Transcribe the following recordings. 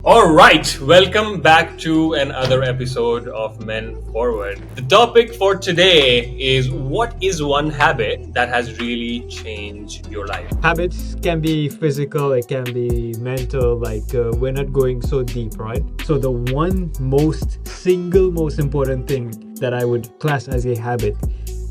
All right, welcome back to another episode of Men Forward. The topic for today is what is one habit that has really changed your life? Habits can be physical, it can be mental, we're not going so deep, right? So the one most important thing that I would class as a habit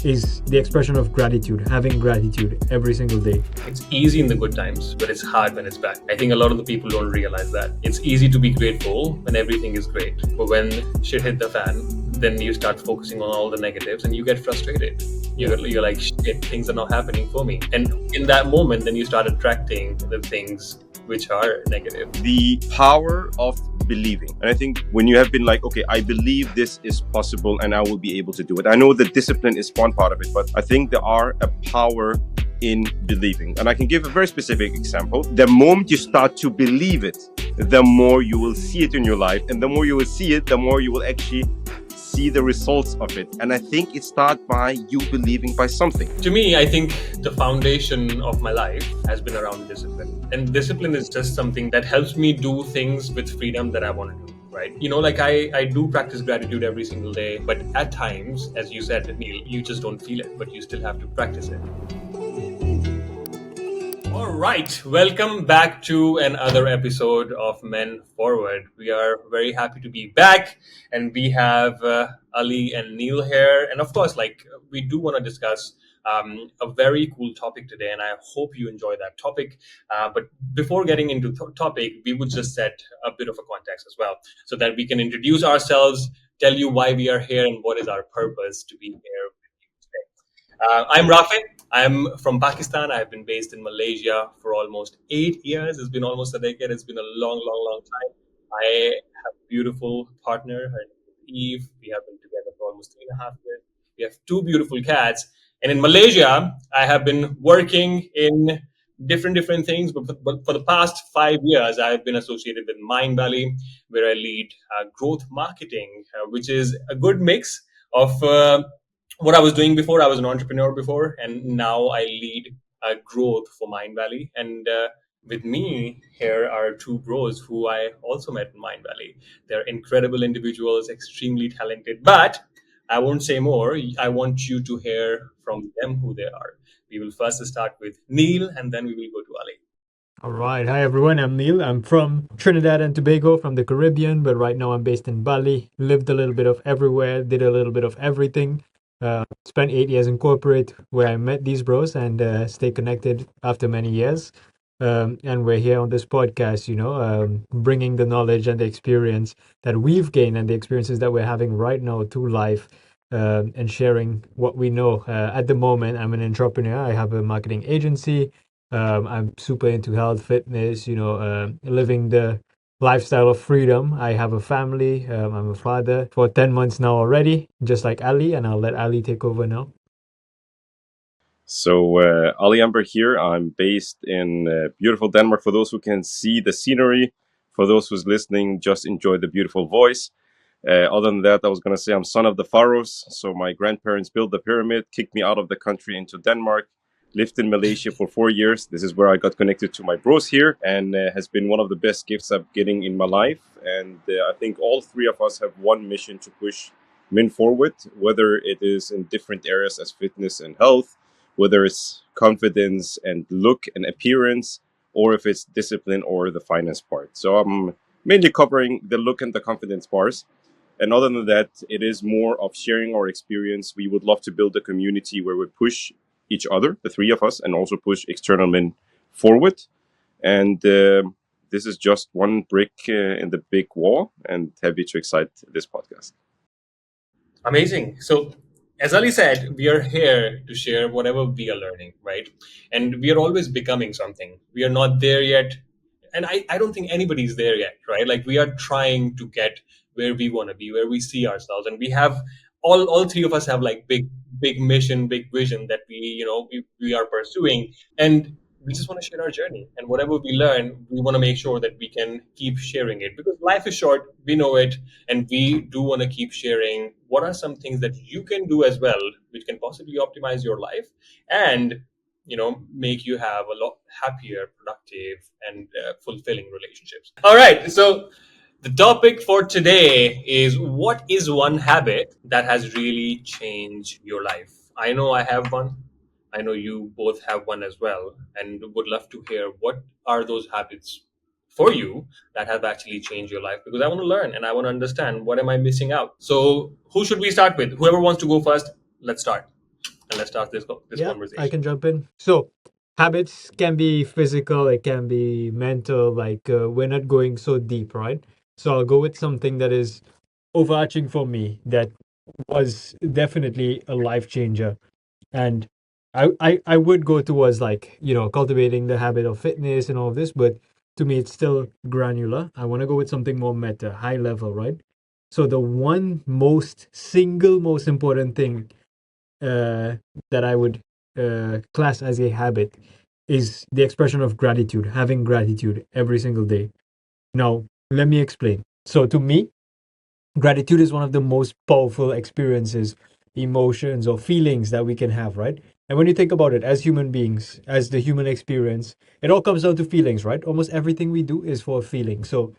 is the expression of gratitude, having gratitude every single day. It's easy in the good times, but it's hard when it's bad. I think a lot of the people don't realize that. It's easy to be grateful when everything is great, but when shit hit the fan, then you start focusing on all the negatives and you get frustrated. You're like, shit, things are not happening for me. And in that moment, then you start attracting the things which are negative. The power of believing. And I think when you have been like, okay, I believe this is possible and I will be able to do it. I know the discipline is one part of it, but I think there are a power in believing. And I can give a very specific example. The moment you start to believe it, the more you will see it in your life. And the more you will see it, the more you will actually see the results of it. And I think it starts by you believing by something. To me, I think the foundation of my life has been around discipline. And discipline is just something that helps me do things with freedom that I want to do. Right. I do practice gratitude every single day, but at times, as you said, Neil, you just don't feel it, but you still have to practice it. All right, welcome back to another episode of Men Forward. We are very happy to be back, and we have Ali and Neil here. And of course, we do want to discuss a very cool topic today, and I hope you enjoy that topic. But before getting into the topic, we would just set a bit of a context as well, so that we can introduce ourselves, tell you why we are here, and what is our purpose to be here with you today. I'm Rafi. I'm from Pakistan. I've been based in Malaysia for almost 8 years. It's been almost a decade. It's been a long, long, long time. I have a beautiful partner. Her name is Eve. We have been together for almost 3.5 years. We have two beautiful cats. And in Malaysia, I have been working in different things. But for the past 5 years, I've been associated with Mind Valley, where I lead growth marketing, which is a good mix of what I was doing before. I was an entrepreneur before, and now I lead growth for Mind Valley. And with me here are two bros who I also met in Mind Valley. They're incredible individuals, extremely talented, but I won't say more. I want you to hear from them who they are. We will first start with Neil, and then we will go to Ali. All right. Hi, everyone. I'm Neil. I'm from Trinidad and Tobago, from the Caribbean, but right now I'm based in Bali. Lived a little bit of everywhere, did a little bit of everything. Spent 8 years in corporate where I met these bros and stay connected after many years. And we're here on this podcast, bringing the knowledge and the experience that we've gained and the experiences that we're having right now to life, and sharing what we know. At the moment, I'm an entrepreneur. I have a marketing agency. I'm super into health, fitness, living the lifestyle of freedom. I have a family. I'm a father for 10 months now already, just like Ali, and I'll let Ali take over now. So, Ali Amber here. I'm based in beautiful Denmark. For those who can see the scenery, for those who's listening, just enjoy the beautiful voice. Other than that, I was going to say I'm son of the pharaohs. So my grandparents built the pyramid, kicked me out of the country into Denmark, lived in Malaysia for 4 years. This is where I got connected to my bros here, and has been one of the best gifts I'm getting in my life. And I think all three of us have one mission to push men forward, whether it is in different areas as fitness and health, whether it's confidence and look and appearance, or if it's discipline or the finance part. So I'm mainly covering the look and the confidence parts. And other than that, it is more of sharing our experience. We would love to build a community where we push each other, the three of us, and also push external men forward. And this is just one brick in the big wall, and happy to excite this podcast. Amazing. So, as Ali said, we are here to share whatever we are learning, right? And we are always becoming something. We are not there yet. And I don't think anybody's there yet, right? Like, we are trying to get where we want to be, where we see ourselves. And we have all three of us have like big mission, big vision that we are pursuing. And we just want to share our journey, and whatever we learn, we want to make sure that we can keep sharing it, because life is short. We know it, and we do want to keep sharing what are some things that you can do as well, which can possibly optimize your life and make you have a lot happier, productive, and fulfilling relationships. All right, so The topic for today is, what is one habit that has really changed your life? I know I have one. I know you both have one as well, and would love to hear what are those habits for you that have actually changed your life, because I want to learn and I want to understand what am I missing out. So, who should we start with? Whoever wants to go first, let's start. And let's start this Yeah, I conversation. can jump in. So, habits can be physical, it can be mental, like we're not going so deep, right? So, I'll go with something that is overarching for me that was definitely a life changer. And I would go towards like, cultivating the habit of fitness and all of this, but to me, it's still granular. I want to go with something more meta, high level, right? So, the one single most important thing uh, that I would class as a habit is the expression of gratitude, having gratitude every single day. Now, let me explain. So, to me, gratitude is one of the most powerful experiences, emotions, or feelings that we can have, right? And when you think about it, as human beings, as the human experience, it all comes down to feelings, right? Almost everything we do is for a feeling. So,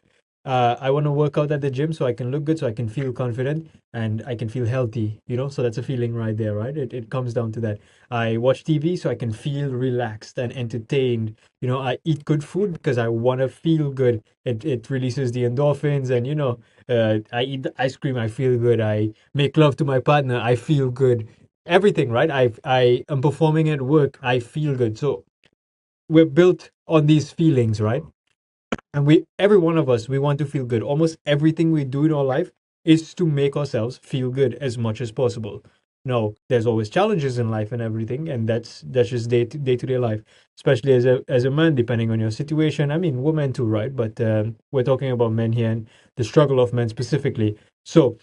I want to work out at the gym so I can look good, so I can feel confident and I can feel healthy, So that's a feeling right there, right? It comes down to that. I watch TV so I can feel relaxed and entertained. I eat good food because I want to feel good. It releases the endorphins, and I eat the ice cream, I feel good. I make love to my partner, I feel good. Everything, right? I am performing at work, I feel good. So we're built on these feelings, right? And every one of us, we want to feel good. Almost everything we do in our life is to make ourselves feel good as much as possible. No, there's always challenges in life and everything, and that's just day to day life. Especially as a man, depending on your situation. I mean, women too, right? But we're talking about men here and the struggle of men specifically. So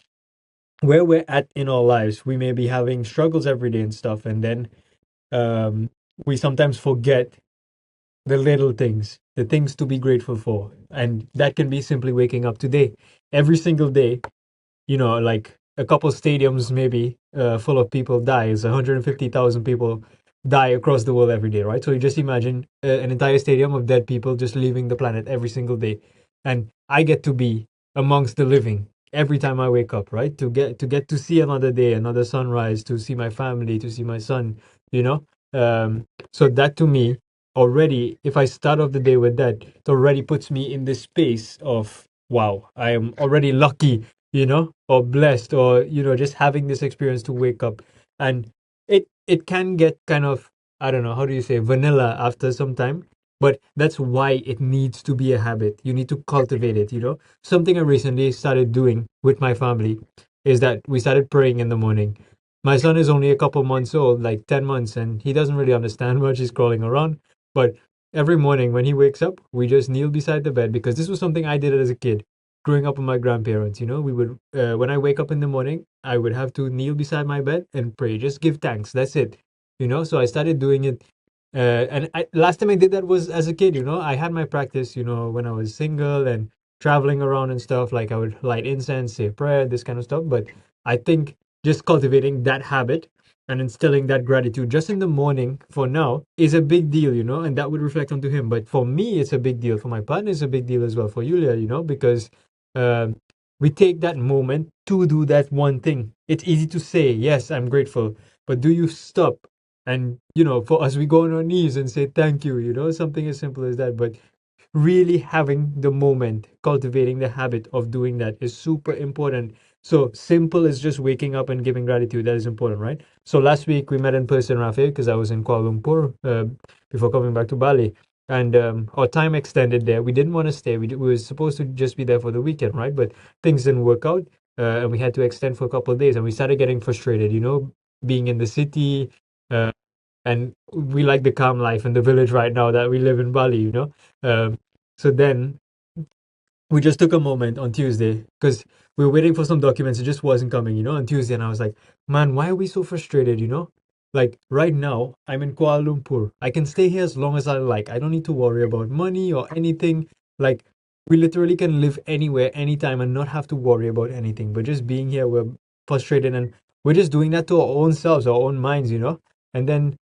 where we're at in our lives, we may be having struggles every day and stuff, and then um, we sometimes forget the little things, the things to be grateful for. And that can be simply waking up today. Every single day, like a couple stadiums maybe full of people dies. 150,000 people die across the world every day, right? So you just imagine an entire stadium of dead people just leaving the planet every single day. And I get to be amongst the living every time I wake up, right? To get to see another day, another sunrise, to see my family, to see my son, you know? So that to me already, if I start off the day with that, it already puts me in this space of wow, I am already lucky, or blessed, or just having this experience to wake up. And it can get kind of, I don't know, how do you say, vanilla after some time, but that's why it needs to be a habit. You need to cultivate it. Something I recently started doing with my family is that we started praying in the morning. My son is only a couple months old, like 10 months, and he doesn't really understand much. He's crawling around, but every morning when he wakes up, we just kneel beside the bed, because this was something I did as a kid growing up with my grandparents. We would, when I wake up in the morning, I would have to kneel beside my bed and pray, just give thanks. That's it. So I started doing it. And last time I did that was as a kid. I had my practice, when I was single and traveling around and stuff. Like I would light incense, say prayer, this kind of stuff. But I think just cultivating that habit and instilling that gratitude just in the morning for now is a big deal, and that would reflect onto him. But for me, it's a big deal. For my partner, it's a big deal as well. For Yulia, because um, we take that moment to do that one thing. It's easy to say, yes, I'm grateful, but do you stop? And, for us, we go on our knees and say thank you, something as simple as that. But really having the moment, cultivating the habit of doing that is super important. So simple as just waking up and giving gratitude. That is important, right? So last week we met in person, Rafi, because I was in Kuala Lumpur before coming back to Bali. And our time extended there. We didn't want to stay. We were supposed to just be there for the weekend, right? But things didn't work out, and we had to extend for a couple of days. And we started getting frustrated, being in the city. Uh, and we like the calm life in the village right now that we live in Bali. So then we just took a moment on Tuesday because we were waiting for some documents. It just wasn't coming, on Tuesday. And I was like, man, why are we so frustrated, Like right now, I'm in Kuala Lumpur. I can stay here as long as I like. I don't need to worry about money or anything. Like, we literally can live anywhere, anytime, and not have to worry about anything. But just being here, we're frustrated, and we're just doing that to our own selves, our own minds. And then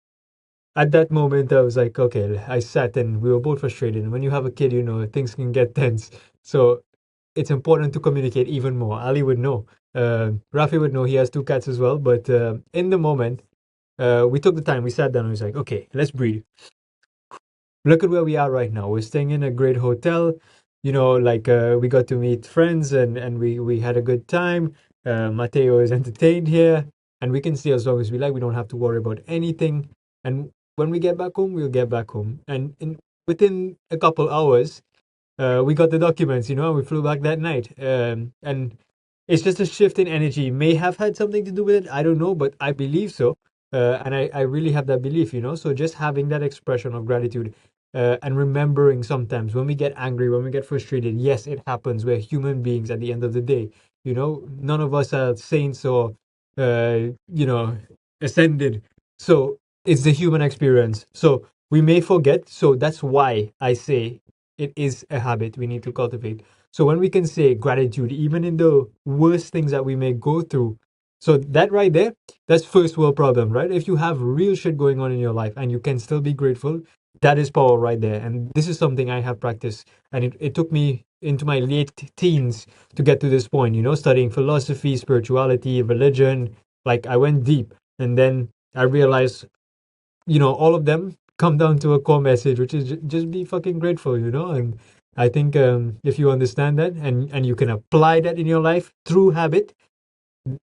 at that moment, I was like, okay, I sat and we were both frustrated. And when you have a kid, things can get tense. So it's important to communicate even more. Ali would know. Rafi would know. He has two cats as well. But in the moment, we took the time. We sat down and we was like, okay, let's breathe. Look at where we are right now. We're staying in a great hotel. Like we got to meet friends and we had a good time. Mateo is entertained here, and we can stay as long as we like. We don't have to worry about anything. And when we get back home, we'll get back home. And within a couple hours, we got the documents, and we flew back that night. And it's just a shift in energy. May have had something to do with it. I don't know, but I believe so. And I really have that belief. So just having that expression of gratitude and remembering sometimes when we get angry, when we get frustrated, yes, it happens. We're human beings at the end of the day. None of us are saints or, ascended. So it's the human experience. So we may forget. So that's why I say it is a habit we need to cultivate. So when we can say gratitude, even in the worst things that we may go through, so that right there, that's first world problem, right? If you have real shit going on in your life and you can still be grateful, that is power right there. And this is something I have practiced. And it took me into my late teens to get to this point, studying philosophy, spirituality, religion. Like I went deep. And then I realized all of them come down to a core message, which is just be fucking grateful. And I think if you understand that and you can apply that in your life through habit,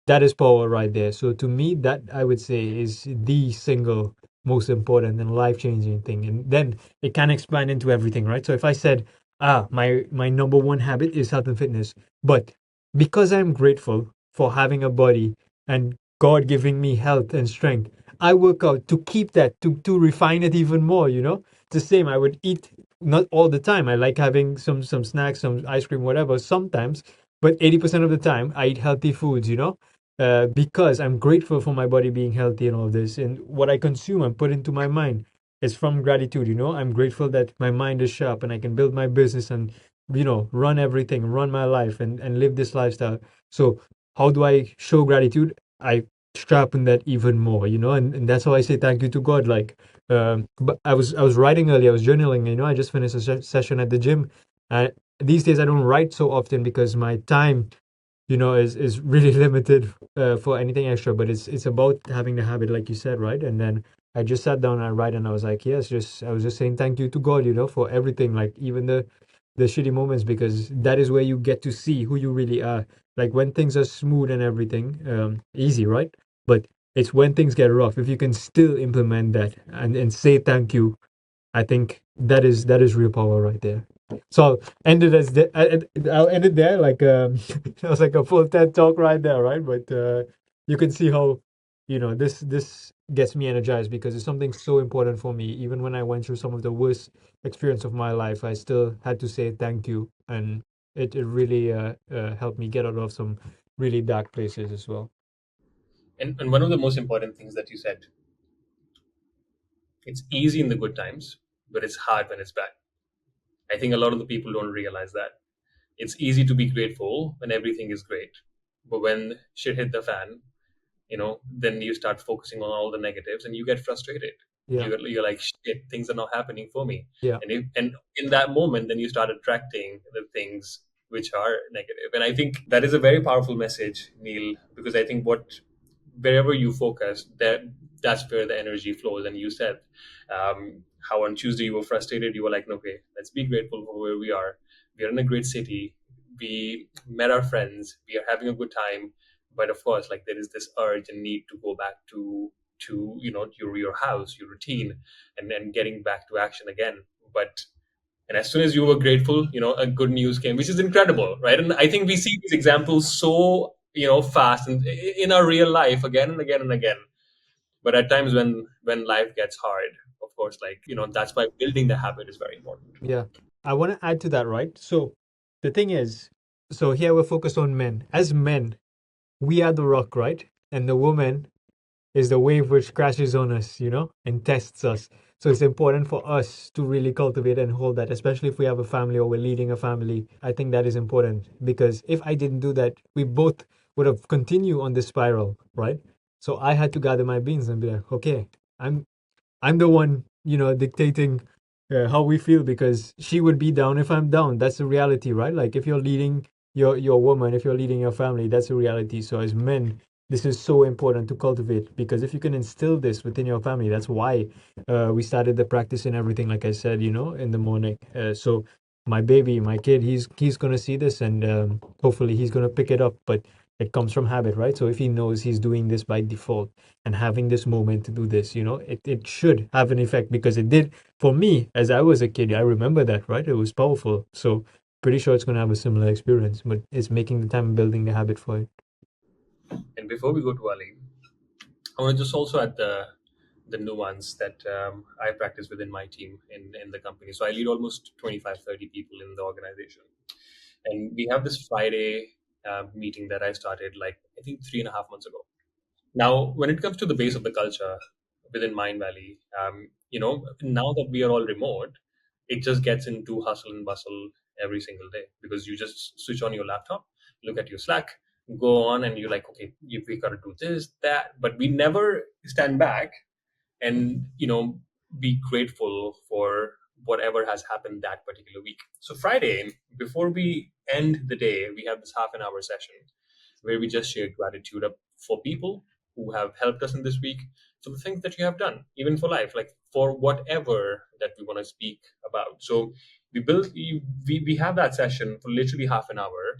that is power right there. So to me, that I would say is the single most important and life changing thing. And then it can expand into everything, right? So if I said, my number one habit is health and fitness, but because I'm grateful for having a body and God giving me health and strength, I work out to keep that, to refine it even more. It's the same. I would eat not all the time. I like having some snacks, some ice cream, whatever, sometimes, but 80% of the time I eat healthy foods. Because I'm grateful for my body being healthy and all this. And what I consume, I put into my mind is from gratitude. I'm grateful that my mind is sharp and I can build my business and, run everything, run my life and live this lifestyle. So, how do I show gratitude? I sharpen that even more, and that's how I say thank you to God. Like, but I was writing earlier, I was journaling. I just finished a session at the gym. These days, I don't write so often because my time is really limited for anything extra. But it's about having the habit, like you said, right? And then I just sat down and I write, and I was like, yes, just I was just saying thank you to God, for everything, like even the shitty moments, because that is where you get to see who you really are. Like when things are smooth and everything, easy, right? But it's when things get rough. If you can still implement that and say thank you, I think that is real power right there. So I'll end it I'll end it there. Like that was like a full TED talk right there, right? But you can see how this gets me energized because it's something so important for me. Even when I went through some of the worst experience of my life, I still had to say thank you, and it really helped me get out of some really dark places as well. And one of the most important things that you said, it's easy in the good times, but it's hard when it's bad. I think a lot of the people don't realize that. It's easy to be grateful when everything is great. But when shit hit the fan, then you start focusing on all the negatives and you get frustrated. Yeah, You're like, shit, things are not happening for me. yeah, And in that moment, then you start attracting the things which are negative. And I think that is a very powerful message, Neil, because I think wherever you focus, that's where the energy flows. And you said how on Tuesday you were frustrated. You were like, okay, let's be grateful for where we are. We are in a great city. We met our friends. We are having a good time. But of course, like there is this urge and need to go back to your house, your routine, and then getting back to action again. But and as soon as you were grateful, a good news came, which is incredible, right? And I think we see these examples so fast and in our real life again and again and again. But at times when life gets hard, of course, like that's why building the habit is very important. yeah. I want to add to that, right? So the thing is, so here we're focused on men. As men, we are the rock, right? And the woman is the wave which crashes on us, and tests us. So it's important for us to really cultivate and hold that, especially if we have a family or we're leading a family. I think that is important because if I didn't do that, we both would have continued on this spiral, right? So I had to gather my beans and be like, okay, I'm the one, dictating how we feel because she would be down if I'm down. That's the reality, right? Like if you're leading you're a woman, if you're leading your family, that's a reality. So as men, this is so important to cultivate, because if you can instill this within your family, that's why we started the practice and everything, like I said, in the morning. So my baby, my kid, he's gonna see this, and hopefully he's gonna pick it up. But it comes from habit, right? So if he knows he's doing this by default and having this moment to do this, it should have an effect, because it did for me as I was a kid. I remember that, right? It was powerful. So pretty sure it's going to have a similar experience, but it's making the time and building the habit for it. And before we go to Ali, I want to just also add the nuance that I practice within my team in the company. So I lead almost 25, 30 people in the organization. And we have this Friday meeting that I started like, I think 3.5 months ago. Now, when it comes to the base of the culture within Mind Valley, now that we are all remote, it just gets into hustle and bustle every single day, because you just switch on your laptop, look at your Slack, go on, and you're like, okay, we got to do this, that. But we never stand back and be grateful for whatever has happened that particular week. So Friday, before we end the day, we have this half an hour session where we just share gratitude up for people who have helped us in this week, for the things that you have done, even for life, like for whatever that we want to speak about. So we have that session for literally half an hour,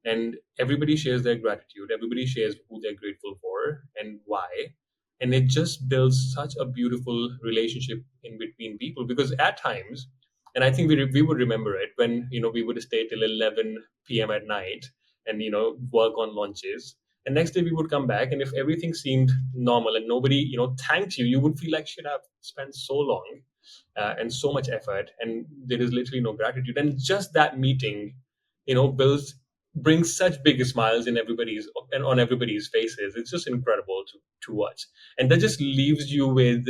and everybody shares their gratitude, everybody shares who they're grateful for and why. And it just builds such a beautiful relationship in between people, because at times, and I think we would remember it when we would stay till 11 p.m. at night and work on launches, and next day we would come back, and if everything seemed normal and nobody thanked you, you would feel like, shit, I've spent so long and so much effort, and there is literally no gratitude. And just that meeting builds brings such big smiles in everybody's and on everybody's faces. It's just incredible to watch, and that just leaves you with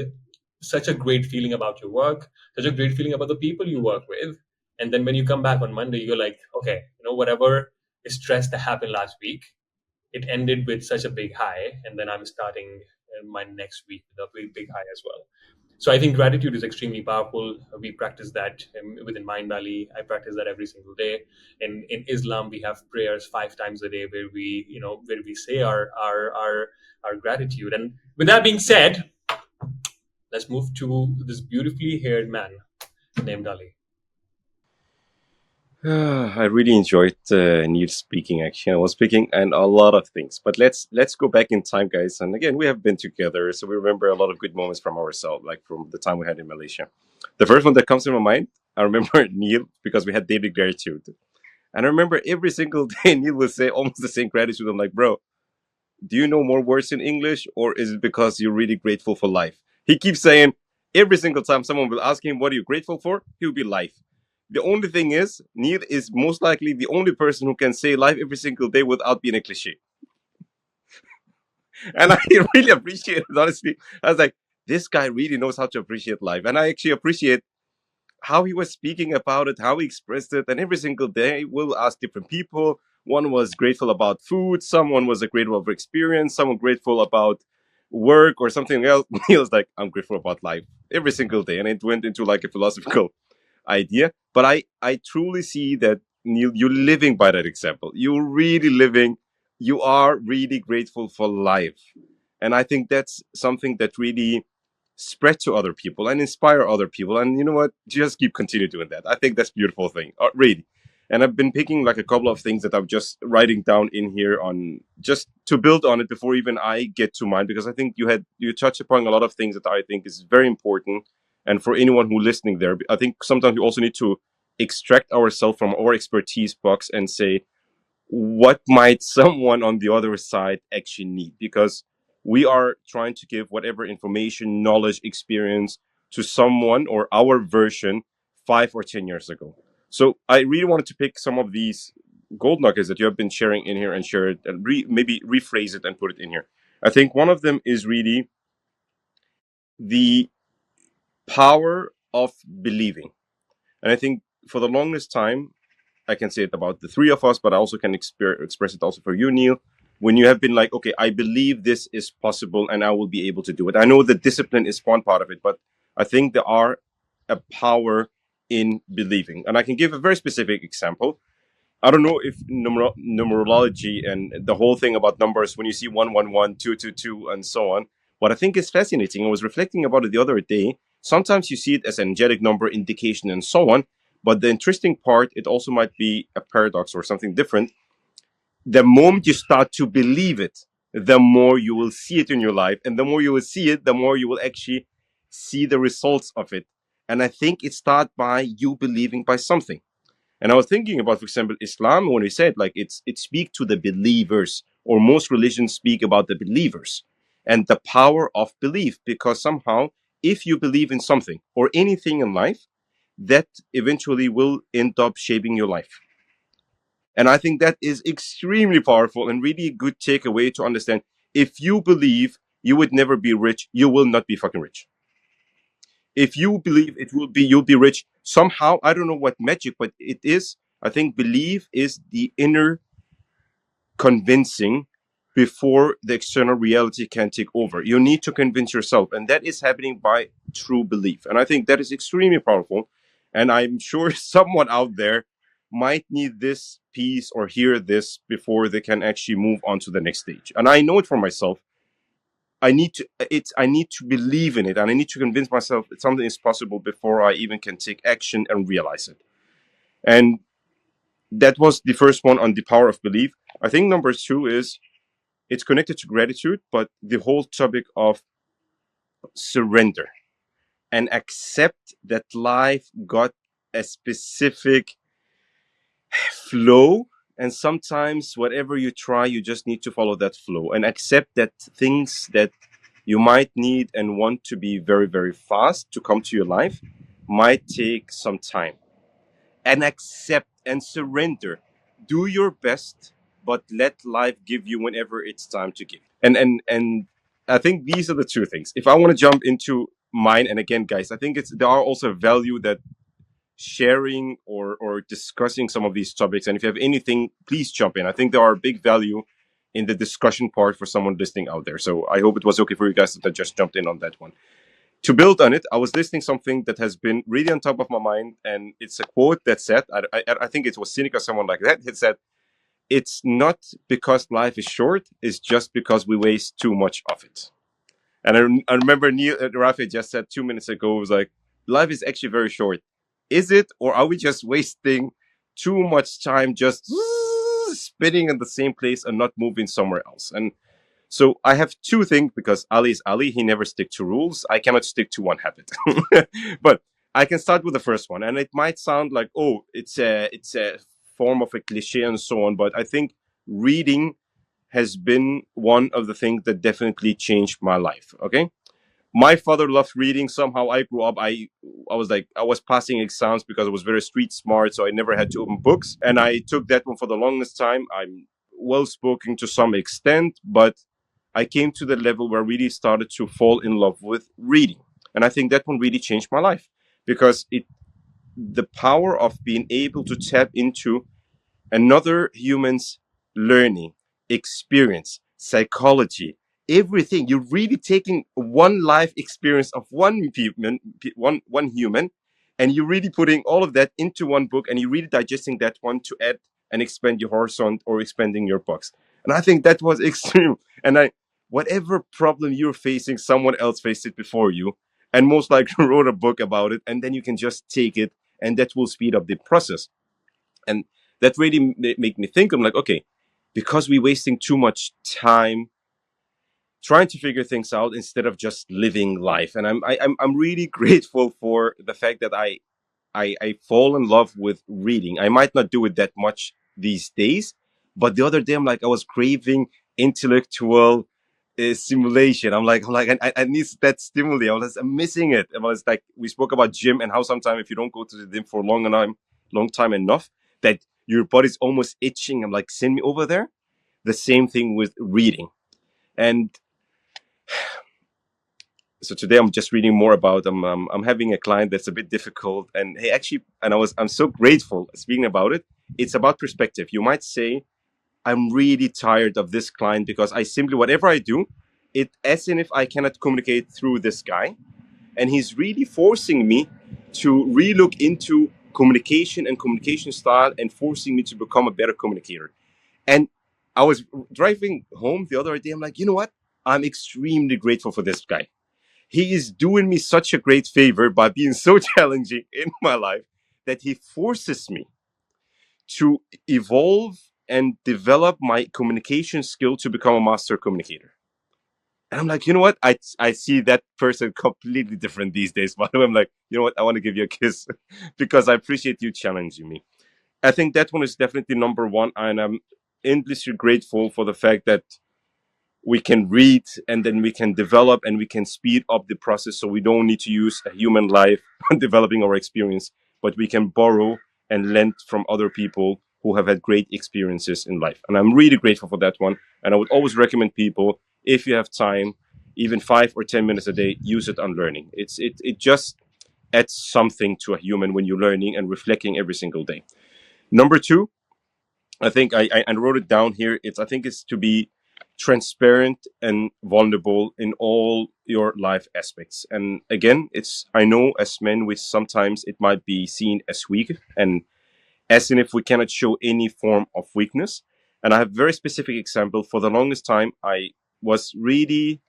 such a great feeling about your work, such a great feeling about the people you work with. And then when you come back on Monday, you're like, okay, whatever stress that happened last week, it ended with such a big high, and then I'm starting my next week with a big high as well. So I think gratitude is extremely powerful. We practice that within Mind Valley. I practice that every single day. In Islam, we have prayers 5 times a day where we say our gratitude. And with that being said, let's move to this beautifully haired man named Ali. I really enjoyed Neil speaking. Actually, I was speaking and a lot of things. But let's go back in time, guys. And again, we have been together, so we remember a lot of good moments from ourselves, like from the time we had in Malaysia. The first one that comes to my mind, I remember Neil, because we had daily gratitude, and I remember every single day Neil would say almost the same gratitude. I'm like, bro, do you know more words in English, or is it because you're really grateful for life? He keeps saying every single time someone will ask him, what are you grateful for? He'll be life. The only thing is, Neil is most likely the only person who can say life every single day without being a cliche. And I really appreciate it, honestly. I was like, this guy really knows how to appreciate life. And I actually appreciate how he was speaking about it, how he expressed it, and every single day we'll ask different people. One was grateful about food, someone was grateful for experience, someone grateful about work or something else. He was like, I'm grateful about life every single day, and it went into like a philosophical idea. But I truly see that, Neil, you're living by that example. You're really living. You are really grateful for life, and I think that's something that really spread to other people and inspire other people. And you know what? Just keep continue doing that. I think that's a beautiful thing. Really. And I've been picking like a couple of things that I'm just writing down in here on just to build on it before even I get to mine, because I think you touched upon a lot of things that I think is very important. And for anyone who listening there, I think sometimes we also need to extract ourselves from our expertise box and say, what might someone on the other side actually need, because we are trying to give whatever information, knowledge, experience to someone or our version 5 or 10 years ago. So I really wanted to pick some of these gold nuggets that you have been sharing in here and share it and maybe rephrase it and put it in here. I think one of them is really the power of believing. And I think for the longest time, I can say it about the three of us, but I also can express it also for you, Neil. When you have been like, okay, I believe this is possible and I will be able to do it. I know the discipline is one part of it, but I think there are a power in believing. And I can give a very specific example. I don't know if numerology and the whole thing about numbers, when you see 111, 222, and so on, what I think is fascinating, I was reflecting about it the other day. Sometimes you see it as an angelic number indication and so on, but the interesting part, it also might be a paradox or something different. The moment you start to believe it, the more you will see it in your life. And the more you will see it, the more you will actually see the results of it. And I think it starts by you believing by something. And I was thinking about, for example, Islam, when we said like it speaks to the believers, or most religions speak about the believers and the power of belief, because somehow if you believe in something or anything in life, that eventually will end up shaping your life. And I think that is extremely powerful and really a good takeaway to understand. If you believe you would never be rich, you will not be fucking rich. If you believe it will be, you'll be rich somehow. I don't know what magic, but it is. I think belief is the inner convincing before the external reality can take over. You need to convince yourself, and that is happening by true belief. And I think that is extremely powerful. And I'm sure someone out there might need this piece or hear this before they can actually move on to the next stage. And I know it for myself. I need to believe in it, and I need to convince myself that something is possible before I even can take action and realize it. And that was the first one on the power of belief. I think number two is it's connected to gratitude, but the whole topic of surrender and accept that life got a specific flow. And sometimes, whatever you try, you just need to follow that flow and accept that things that you might need and want to be very, very fast to come to your life might take some time. And accept and surrender. Do your best, but let life give you whenever it's time to give. And I think these are the two things. If I want to jump into mine, and again, guys, I think there are also value that sharing or discussing some of these topics. And if you have anything, please jump in. I think there are big value in the discussion part for someone listening out there. So I hope it was okay for you guys that I just jumped in on that one. To build on it, I was listening something that has been really on top of my mind, and it's a quote that said, I think it was Cynic or someone like that. It said, "It's not because life is short; it's just because we waste too much of it." And I remember Rafi just said 2 minutes ago, it was like, life is actually very short. Is it, or are we just wasting too much time just spinning in the same place and not moving somewhere else? And so I have two things, because Ali is Ali. He never stick to rules. I cannot stick to one habit. But I can start with the first one. And it might sound like, oh, it's a form of a cliche and so on. But I think reading has been one of the things that definitely changed my life. Okay. My father loved reading. Somehow I grew up. I was passing exams because I was very street smart, so I never had to open books. And I took that one for the longest time. I'm well spoken to some extent, but I came to the level where I really started to fall in love with reading. And I think that one really changed my life, because the power of being able to tap into another human's learning, experience, psychology, everything. You're really taking one life experience of one human, and you're really putting all of that into one book, and you're really digesting that one to add and expand your horizon or expanding your box. And I think that was extreme. And whatever problem you're facing, someone else faced it before you, and most likely wrote a book about it, and then you can just take it, and that will speed up the process. And that really made me think. I'm like, okay, because we're wasting too much time trying to figure things out instead of just living life. And I'm really grateful for the fact that I fall in love with reading. I might not do it that much these days, but the other day I'm like, I was craving intellectual stimulation. I need that stimuli. I'm missing it. I was like, we spoke about gym and how sometimes if you don't go to the gym for long time enough, that your body's almost itching. I'm like, send me over there. The same thing with reading. And so today I'm just reading more about I'm having a client that's a bit difficult, and he actually, and I'm so grateful speaking about it. It's about perspective. You might say, I'm really tired of this client because I simply, whatever I do, it as in if I cannot communicate through this guy, and he's really forcing me to relook into communication and communication style and forcing me to become a better communicator. And I was driving home the other day. I'm like, you know what? I'm extremely grateful for this guy. He is doing me such a great favor by being so challenging in my life that he forces me to evolve and develop my communication skill to become a master communicator. And I'm like, you know what? I see that person completely different these days. But I'm like, you know what? I want to give you a kiss because I appreciate you challenging me. I think that one is definitely number one. And I'm endlessly grateful for the fact that we can read and then we can develop and we can speed up the process so we don't need to use a human life developing our experience, but we can borrow and lend from other people who have had great experiences in life. And I'm really grateful for that one. And I would always recommend people, if you have time, even 5 or 10 minutes a day, use it on learning. It just adds something to a human when you're learning and reflecting every single day. Number two, I think I wrote it down here. I think it's to be transparent and vulnerable in all your life aspects. And again, I know as men, we sometimes it might be seen as weak and as in if we cannot show any form of weakness. And I have a very specific example. For the longest time, I was really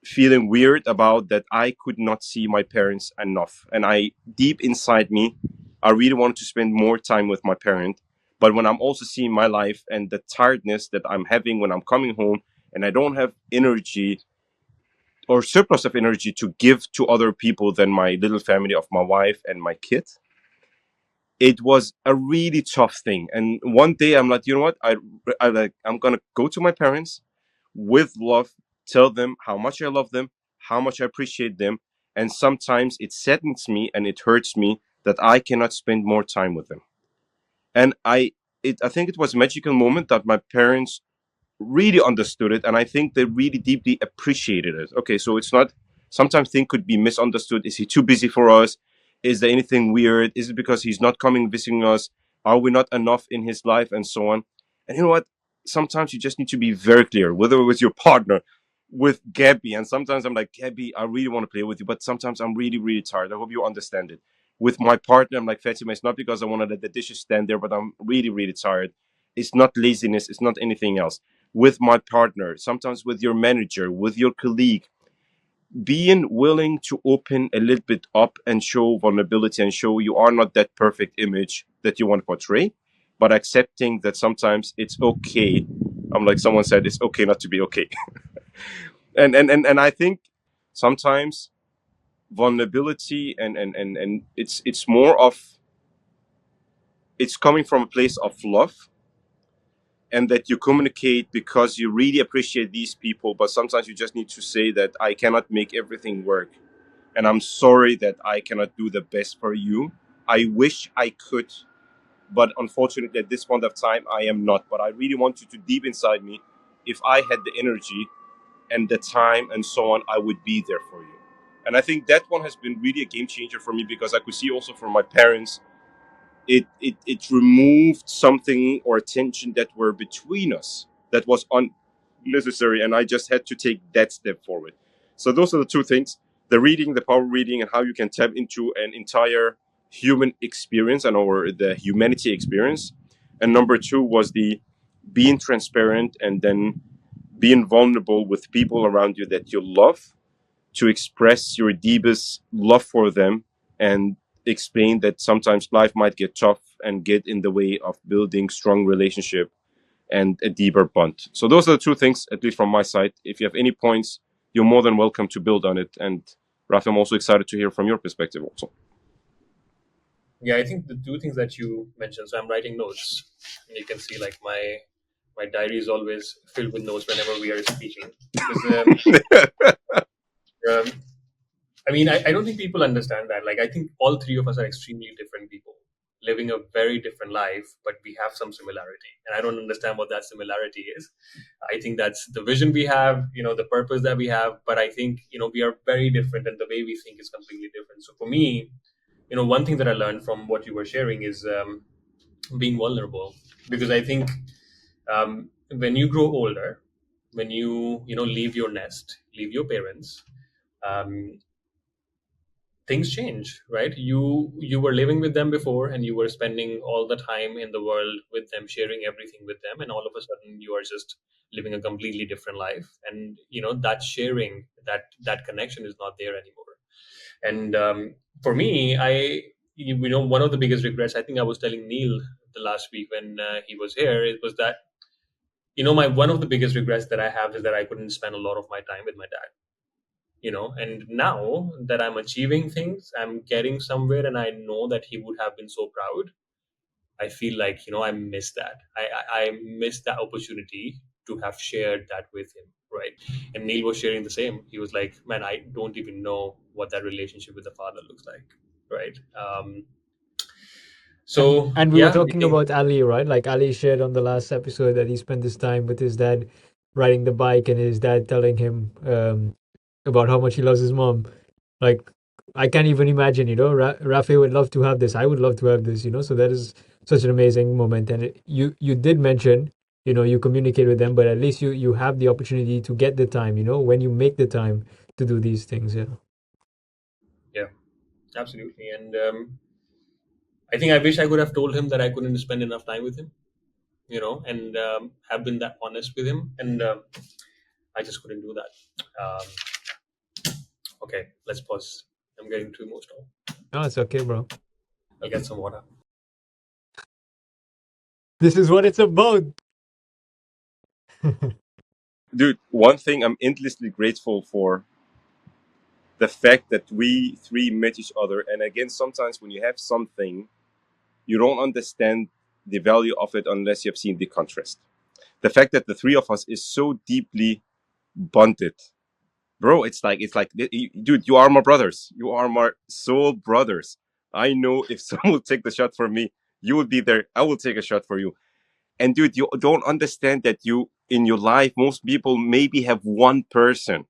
feeling weird about that I could not see my parents enough. And deep inside me, I really wanted to spend more time with my parent. But when I'm also seeing my life and the tiredness that I'm having when I'm coming home and I don't have energy or surplus of energy to give to other people than my little family of my wife and my kid, it was a really tough thing. And one day I'm like, you know what? I'm gonna go to my parents with love, tell them how much I love them, how much I appreciate them. And sometimes it saddens me and it hurts me that I cannot spend more time with them. And I think it was a magical moment that my parents really understood it, and I think they really deeply appreciated it. Okay, so it's not, sometimes things could be misunderstood. Is he too busy for us? Is there anything weird? Is it because he's not coming visiting us? Are we not enough in his life, and so on? And you know what? Sometimes you just need to be very clear, whether it was your partner, with Gabby. And sometimes I'm like, Gabby, I really want to play with you, but sometimes I'm really, really tired. I hope you understand it. With my partner, I'm like, Fatima, it's not because I want to let the dishes stand there, but I'm really, really tired. It's not laziness, it's not anything else. With my partner, sometimes with your manager, with your colleague, being willing to open a little bit up and show vulnerability and show you are not that perfect image that you want to portray, but accepting that sometimes it's okay. I'm like someone said, it's okay not to be okay. And I think sometimes vulnerability and it's more of, it's coming from a place of love, and that you communicate because you really appreciate these people, but sometimes you just need to say that I cannot make everything work, and I'm sorry that I cannot do the best for you. I wish I could, but unfortunately at this point of time I am not. But I really want you to, deep inside me, if I had the energy and the time and so on, I would be there for you. And I think that one has been really a game changer for me, because I could see also from my parents, it removed something or tension that were between us that was unnecessary, and I just had to take that step forward. So those are the two things: the reading, the power reading, and how you can tap into an entire human experience and or the humanity experience. And number two was the being transparent and then being vulnerable with people around you that you love, to express your deepest love for them, and explain that sometimes life might get tough and get in the way of building strong relationship and a deeper bond. So those are the two things, at least from my side. If you have any points, you're more than welcome to build on it. And Rafi, I'm also excited to hear from your perspective also. Yeah, I think the two things that you mentioned. So I'm writing notes, and you can see like my diary is always filled with notes whenever we are speaking. Because um, I mean, I don't think people understand that. Like, I think all three of us are extremely different people living a very different life, but we have some similarity. And I don't understand what that similarity is. I think that's the vision we have, the purpose that we have. But I think, we are very different, and the way we think is completely different. So for me, one thing that I learned from what you were sharing is being vulnerable. Because I think when you grow older, when you leave your nest, leave your parents, um, things change, right? You were living with them before, and you were spending all the time in the world with them, sharing everything with them, and all of a sudden you are just living a completely different life, and that sharing, that connection is not there anymore. And for me, one of the biggest regrets, I think I was telling Neil the last week when he was here, it was that my one of the biggest regrets that I have is that I couldn't spend a lot of my time with my dad. And now that I'm achieving things, I'm getting somewhere, and I know that he would have been so proud. I feel like I miss that. I miss that opportunity to have shared that with him, right? And Neil was sharing the same. He was like, man, I don't even know what that relationship with the father looks like, right? And So and we were yeah, I talking think about Ali, right? Like Ali shared on the last episode that he spent his time with his dad riding the bike, and his dad telling him about how much he loves his mom. Like I can't even imagine, Rafi would love to have this. I would love to have this, So that is such an amazing moment. And you did mention, you communicate with them, but at least you have the opportunity to get the time, when you make the time to do these things. Yeah. yeah, absolutely. And I think I wish I could have told him that I couldn't spend enough time with him, and have been that honest with him. And I just couldn't do that. Okay, let's pause. I'm getting too emotional. No, it's okay, bro. I'll get some water. This is what it's about. Dude, one thing I'm endlessly grateful for, the fact that we three met each other. And again, sometimes when you have something, you don't understand the value of it unless you have seen the contrast. The fact that the three of us is so deeply bonded, bro. It's like, dude, you are my brothers. You are my soul brothers. I know if someone will take the shot for me, you will be there. I will take a shot for you. And dude, you don't understand that you in your life, most people maybe have one person.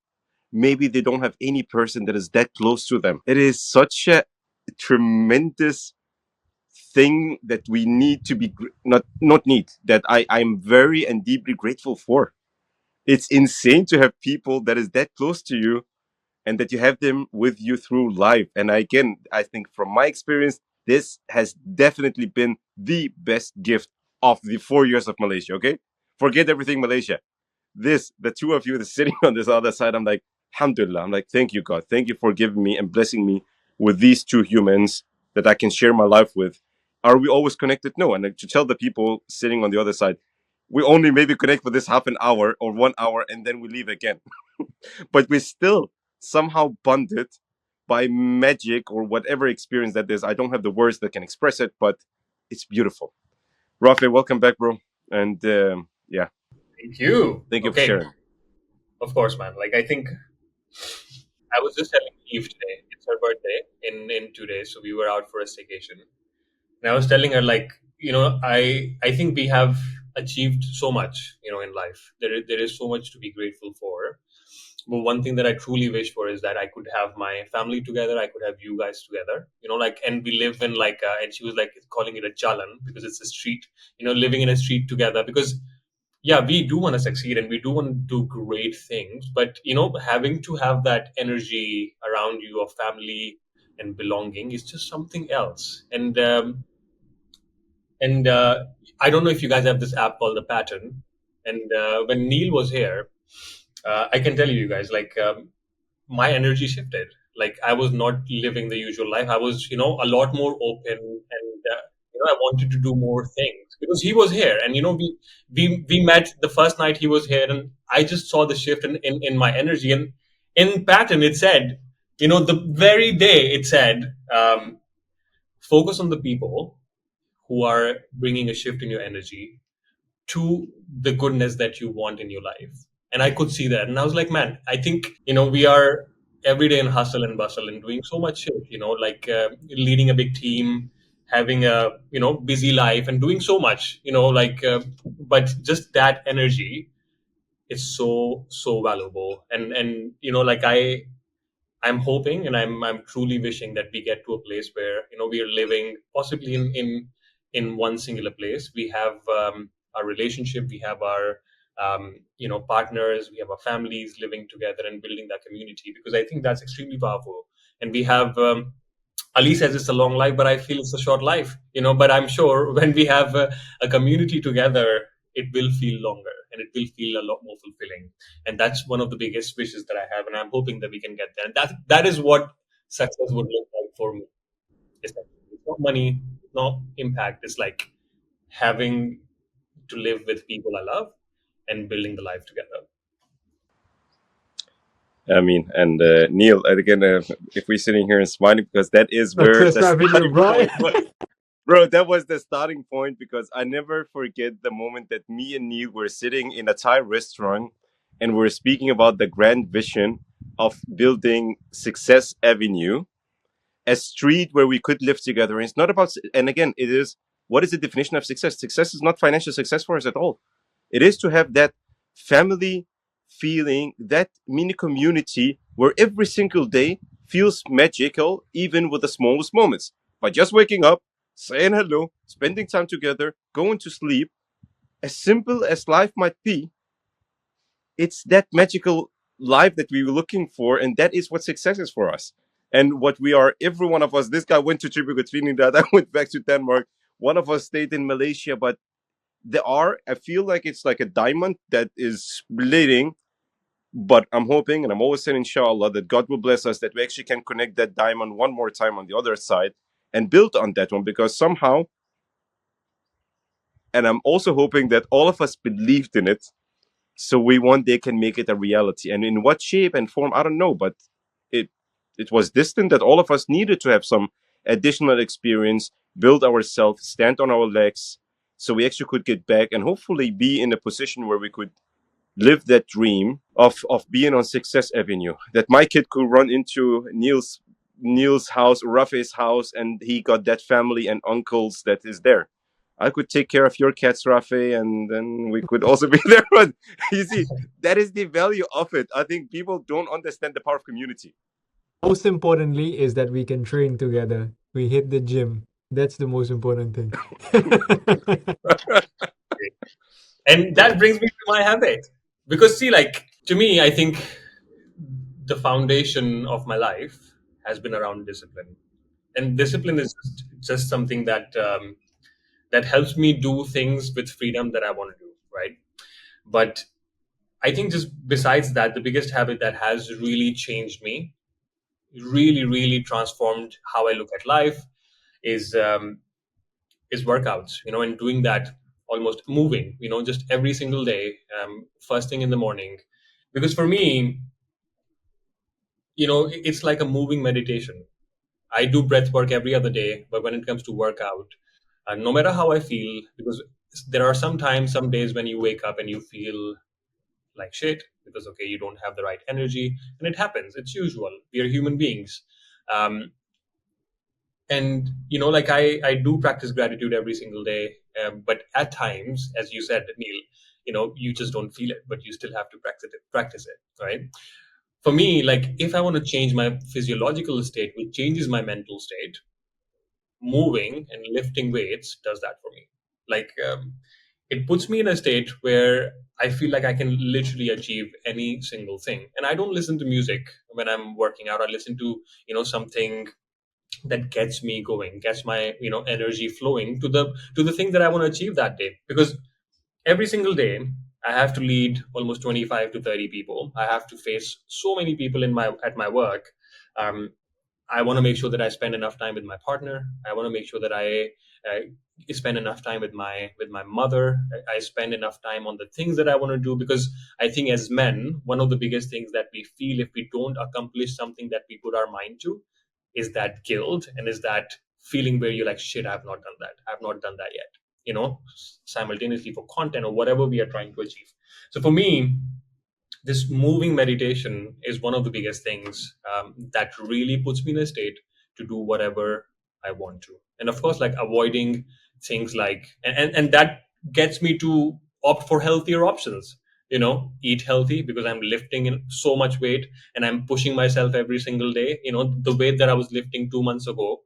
Maybe they don't have any person that is that close to them. It is such a tremendous thing that we need to be not need that I'm very and deeply grateful for. It's insane to have people that is that close to you and that you have them with you through life. And again, I think from my experience, this has definitely been the best gift of the 4 years of Malaysia. Okay, forget everything Malaysia. This, the two of you that's sitting on this other side, I'm like, Alhamdulillah. I'm like, thank you, God. Thank you for giving me and blessing me with these two humans that I can share my life with. Are we always connected? No. And to tell the people sitting on the other side, we only maybe connect for this half an hour or 1 hour and then we leave again. But we're still somehow bonded by magic or whatever experience that is. I don't have the words that can express it, but it's beautiful. Rafi, welcome back, bro. And yeah, Thank you. thank you for Okay, sharing. of course, man. Like I think I was just telling Eve today. It's her birthday in 2 days, so we were out for a staycation. And I was telling her, like, I think we have achieved so much, in life. There is so much to be grateful for. But one thing that I truly wish for is that I could have my family together. I could have you guys together. Like, and we live in like, and she was like calling it a jalan because it's a street. Living in a street together because yeah, we do want to succeed and we do want to do great things, but having to have that energy around you of family and belonging is just something else. And I don't know if you guys have this app called the Pattern. And when Neil was here, I can tell you guys, like, my energy shifted. Like I was not living the usual life. I was, a lot more open, and I wanted to do more things because he was here, and we met the first night he was here, and I just saw the shift in my energy. And in Pattern, it said, the very day it said, focus on the people who are bringing a shift in your energy to the goodness that you want in your life. And I could see that. And I was like, man, I think, we are every day in hustle and bustle and doing so much shit, like leading a big team, having a, busy life and doing so much, like, but just that energy is so, so valuable. And, like I'm hoping and I'm truly wishing that we get to a place where we are living possibly in one singular place. We have our relationship, we have our partners, we have our families living together and building that community because I think that's extremely powerful. And we have Ali says it's a long life, but I feel it's a short life, but I'm sure when we have a community together, it will feel longer and it will feel a lot more fulfilling. And that's one of the biggest wishes that I have, and I'm hoping that we can get there. And that is what success would look like for me. It's not money, not impact. It's like having to live with people I love and building the life together. I mean, and Neil, and again, if we're sitting here and smiling, because that is Of where course, the Rafi, you're starting right. point was. Bro, that was the starting point because I never forget the moment that me and Neil were sitting in a Thai restaurant and we are speaking about the grand vision of building Success Avenue, a street where we could live together. And it's not about, and again, it is, what is the definition of success? Success is not financial success for us at all. It is to have that family feeling, that mini community where every single day feels magical, even with the smallest moments. By just waking up, saying hello, spending time together, going to sleep, as simple as life might be, it's that magical life that we were looking for, and that is what success is for us. And what we are, every one of us, this guy went to Tribeca Trinidad, I went back to Denmark, one of us stayed in Malaysia, but I feel like it's like a diamond that is splitting, but I'm hoping, and I'm always saying, inshallah, that God will bless us, that we actually can connect that diamond one more time on the other side and build on that one, because somehow, and I'm also hoping that all of us believed in it, so we one day can make it a reality. And in what shape and form, I don't know, but it it was distant that all of us needed to have some additional experience, build ourselves, stand on our legs, so we actually could get back and hopefully be in a position where we could live that dream of being on Success Avenue. That my kid could run into Neil's house, Rafi's house, and he got that family and uncles that is there. I could take care of your cats, Rafi, and then we could also be there. But you see, that is the value of it. I think people don't understand the power of community. Most importantly is that we can train together. We hit the gym. That's the most important thing. And that brings me to my habit. Because, see, like, to me, I think the foundation of my life has been around discipline. And discipline is just something that helps me do things with freedom that I want to do, right? But I think just besides that, the biggest habit that has really changed me, really, really transformed how I look at life, is is workouts. And doing that, almost moving. Just every single day, first thing in the morning, because for me, it's like a moving meditation. I do breath work every other day, but when it comes to workout, no matter how I feel, because there are some days when you wake up and you feel like shit because okay, you don't have the right energy, and it happens. It's usual. We are human beings, um, and like I do practice gratitude every single day, but at times, as you said, Neil, you just don't feel it, but you still have to practice it, right? For me, like if I want to change my physiological state, which changes my mental state, moving and lifting weights does that for me. Like it puts me in a state where I feel like I can literally achieve any single thing. And I don't listen to music when I'm working out. I listen to something that gets me going, gets my energy flowing to the thing that I want to achieve that day. Because every single day I have to lead almost 25 to 30 people. I have to face so many people at my work. um, I want to make sure that I spend enough time with my partner. I want to make sure that I spend enough time with my mother. I spend enough time on the things that I want to do, because I think as men, one of the biggest things that we feel if we don't accomplish something that we put our mind to is that guilt, and is that feeling where you're like, shit, I've not done that. I've not done that yet. Simultaneously for content or whatever we are trying to achieve. So for me, this moving meditation is one of the biggest things that really puts me in a state to do whatever I want to. And of course, like avoiding things like, and that gets me to opt for healthier options. Eat healthy, because I'm lifting in so much weight and I'm pushing myself every single day. The weight that I was lifting 2 months ago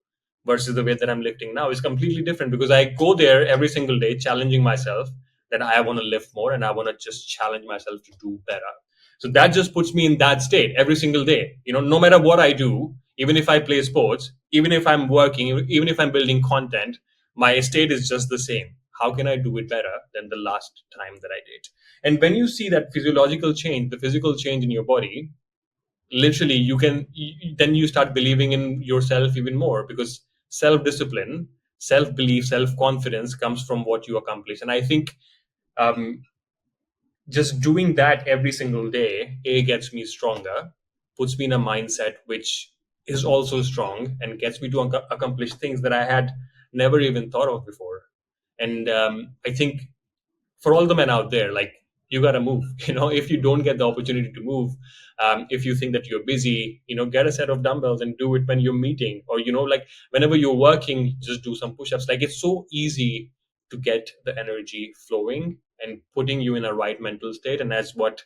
versus the weight that I'm lifting now is completely different, because I go there every single day challenging myself that I want to lift more and I want to just challenge myself to do better. So that just puts me in that state every single day. No matter what I do, Even if I play sports, even if I'm working, even if I'm building content, my state is just the same. How can I do it better than the last time that I did? And when you see that physiological change, the physical change in your body, literally then you start believing in yourself even more, because self discipline, self belief, self confidence comes from what you accomplish. And I think um, just doing that every single day, a gets me stronger, puts me in a mindset which is also strong and gets me to accomplish things that I had never even thought of before. And I think for all the men out there, like, you got to move. If you don't get the opportunity to move, if you think that you're busy, get a set of dumbbells and do it when you're meeting, or like whenever you're working, just do some push-ups. Like, it's so easy to get the energy flowing and putting you in a right mental state. And that's what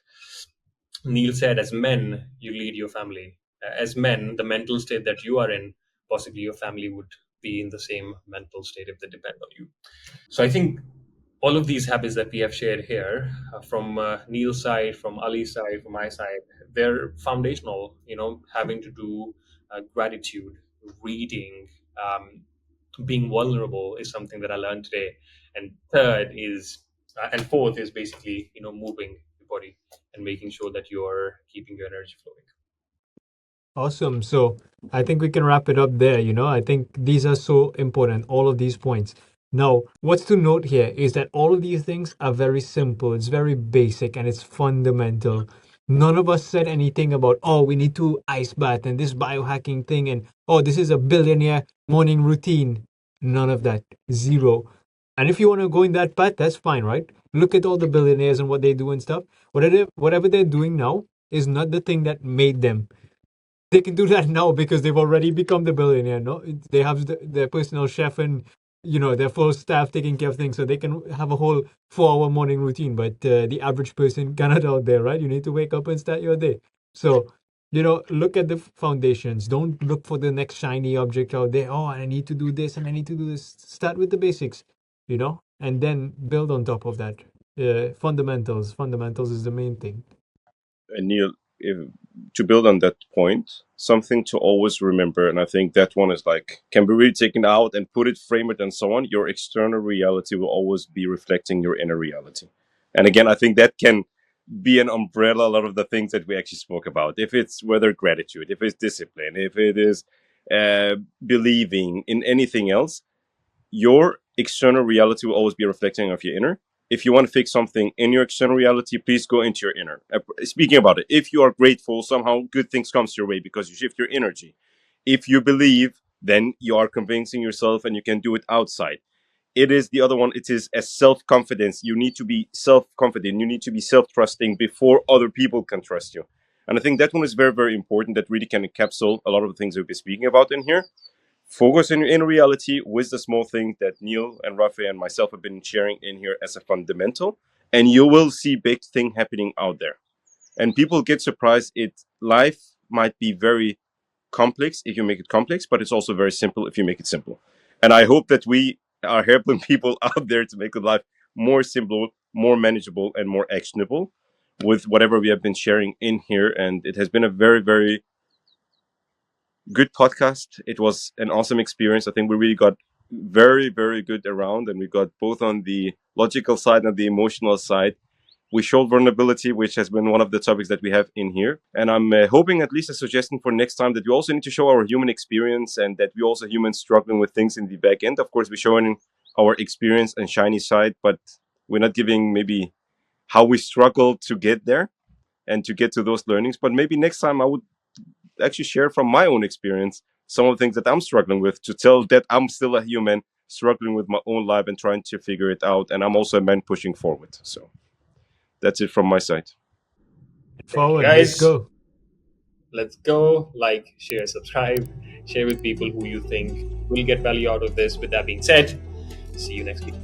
Neil said: as men, you lead your family. As men, the mental state that you are in, possibly your family would be in the same mental state if they depend on you. So I think all of these habits that we have shared here, from Neil's side, from Ali's side, from my side, they're foundational. Having to do gratitude, reading, being vulnerable is something that I learned today. And third is, and fourth is basically, moving your body and making sure that you're keeping your energy flowing. Awesome. So I think we can wrap it up there. I think these are so important, all of these points. Now, what's to note here is that all of these things are very simple, it's very basic, and it's fundamental. None of us said anything about, oh, we need to ice bath and this biohacking thing, and oh, this is a billionaire morning routine. None of that. Zero. And if you want to go in that path, that's fine, right? Look at all the billionaires and what they do and stuff. Whatever they're doing now is not the thing that made them. They can do that now because they've already become the billionaire. No, they have their personal chef and their full staff taking care of things, so they can have a whole 4-hour morning routine. But the average person cannot out there, right? You need to wake up and start your day. So look at the foundations. Don't look for the next shiny object out there. Oh, I need to do this and I need to do this. Start with the basics, and then build on top of that. Fundamentals. Fundamentals is the main thing. And Neil, if, to build on that point, something to always remember, and I think that one is like, can be really taken out and put it, frame it, and so on. Your external reality will always be reflecting your inner reality. And again, I think that can be an umbrella, a lot of the things that we actually spoke about. If it's whether gratitude, if it's discipline, if it is believing in anything else, your external reality will always be reflecting of your inner. If you want to fix something in your external reality, please go into your inner. Speaking about it, if you are grateful, somehow good things comes your way because you shift your energy. If you believe, then you are convincing yourself and you can do it outside. It is the other one. It is a self-confidence. You need to be self-confident. You need to be self-trusting before other people can trust you. And I think that one is very, very important. That really can encapsulate a lot of the things we've been speaking about in here. Focus in reality with the small thing that Neil and Rafi and myself have been sharing in here as a fundamental, and you will see big thing happening out there. And people get surprised. Life might be very complex if you make it complex, but it's also very simple if you make it simple. And I hope that we are helping people out there to make the life more simple, more manageable, and more actionable with whatever we have been sharing in here. And it has been a very, very good podcast. It was an awesome experience. I think we really got very, very good around, and we got both on the logical side and the emotional side. We showed vulnerability, which has been one of the topics that we have in here. And I'm hoping, at least a suggestion for next time, that we also need to show our human experience and that we also humans struggling with things in the back end. Of course, we're showing our experience and shiny side, but we're not giving maybe how we struggle to get there and to get to those learnings. But maybe next time I would actually share from my own experience some of the things that I'm struggling with, to tell that I'm still a human struggling with my own life and trying to figure it out. And I'm also a man pushing forward. So that's it from my side. Thank you, Forward. Let's guys. go. Let's go. Like, share, subscribe, share with people who you think will get value out of this. With that being said, see you next week.